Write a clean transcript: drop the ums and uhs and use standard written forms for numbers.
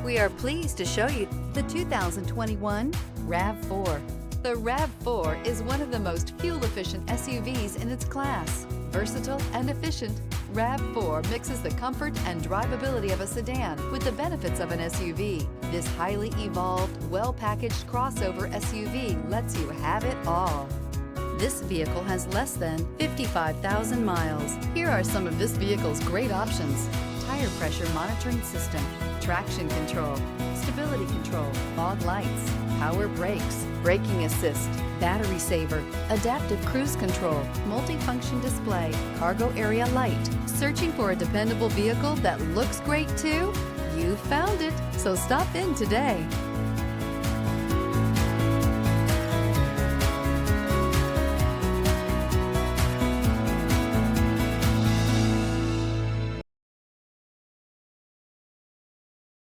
We are pleased to show you the 2021 RAV4. The RAV4 is one of the most fuel-efficient SUVs in its class. Versatile and efficient, RAV4 mixes the comfort and drivability of a sedan with the benefits of an SUV. This highly evolved, well-packaged crossover SUV lets you have it all. This vehicle has less than 55,000 miles. Here are some of this vehicle's great options: tire pressure monitoring system, traction control, stability control, fog lights, power brakes, braking assist, battery saver, adaptive cruise control, multifunction display, cargo area light. Searching for a dependable vehicle that looks great too? You found it, so stop in today.